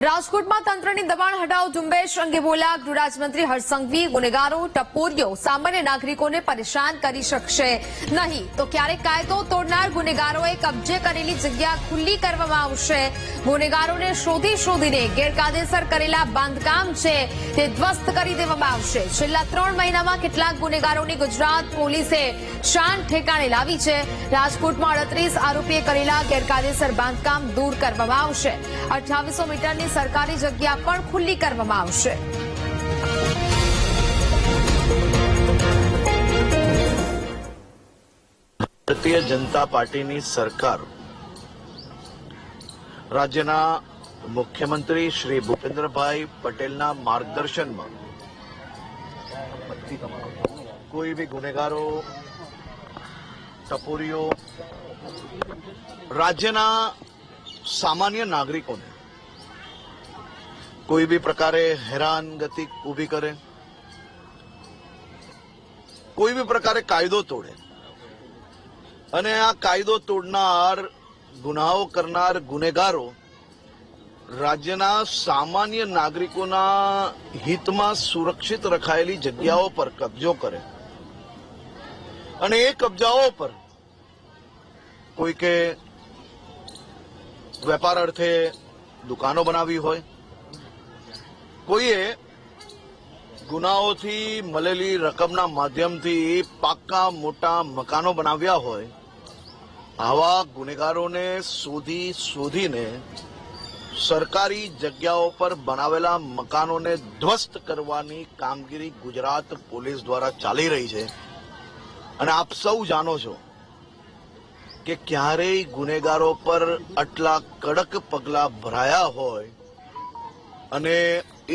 રાજકોટમાં તંત્રની દબાણ હટાવ ઝુંબેશ અંગે બોલ્યા ગૃહ રાજ્યમંત્રી હર્ષ સંઘવી। ગુનેગારો ટપોરીઓ સામાન્ય નાગરિકોને પરેશાન કરી શકશે નહીં તો ક્યારેક કાયદો તોડનાર ગુનેગારોએ કબજે કરેલી જગ્યા ખુલ્લી કરવામાં આવશે। ગુનેગારોને શોધીને ગેરકાયદેસર કરેલા બાંધકામ છે તે ધ્વસ્ત કરી દેવામાં આવશે। છેલ્લા 3 મહિનામાં કેટલાક ગુનેગારોની ગુજરાત પોલીસે શાન ઠેકાણે લાવી છે। રાજકોટમાં 38 આરોપીએ કરેલા ગેરકાયદેસર બાંધકામ દૂર કરવામાં આવશે। 2800 મીટરની સરકારી જગ્યા પણ ખુલ્લી કરવામાં આવશે। ભારતીય જનતા પાર્ટીની સરકાર રાજ્યના મુખ્યમંત્રી શ્રી ભૂપેન્દ્રભાઈ પટેલના માર્ગદર્શનમાં કોઈ બી ગુનેગારો ટપોરીઓ રાજ્યના સામાન્ય નાગરિકોને કોઈ બી પ્રકારે હેરાનગતિ ઊભી કરે, કોઈ બી પ્રકારે કાયદો તોડે અને આ કાયદો તોડનાર ગુનાઓ કરનાર ગુનેગારો રાજ્યના સામાન્ય નાગરિકોના હિતમાં સુરક્ષિત રખાયેલી જગ્યાઓ પર કબજો કરે અને એ કબજાઓ પર કોઈ કે વેપાર અર્થે દુકાનો બનાવી હોય, કોઈએ ગુનાઓથી મળેલી રકમના માધ્યમથી પાક્કા મોટા મકાનો બનાવ્યા હોય, આવા ગુનેગારોને શોધીને સરકારી જગ્યાઓ પર બનાવેલા મકાનોને ધ્વસ્ત કરવાની કામગીરી ગુજરાત પોલીસ દ્વારા ચાલી રહી છે। અને આપ સૌ જાણો છો કે ક્યારેય ગુનેગારો પર આટલા કડક પગલાં ભરાયા હોય અને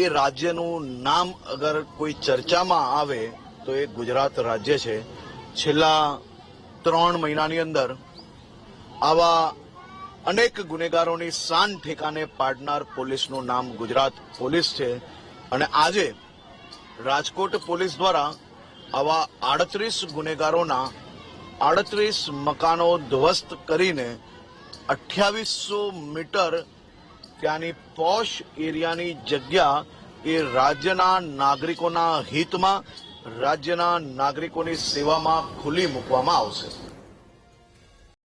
એ રાજ્યનું નામ અગર કોઈ ચર્ચામાં આવે તો એ ગુજરાત રાજ્ય છે। છેલ્લા 3 મહિનાની અંદર આવા અનેક ગુનેગારોની શાન ઠેકાને પાડનાર પોલીસનું નામ ગુજરાત પોલીસ છે। અને આજે રાજકોટ પોલીસ દ્વારા આવા 38 ગુનેગારોના 38 મકાનો ધ્વસ્ત કરીને 2800 મીટર ત્યાંની પોશ એરિયાની જગ્યા એ રાજ્યના નાગરિકોના હિતમાં, રાજ્યના નાગરિકોની સેવામાં ખુલ્લી મૂકવામાં આવશે।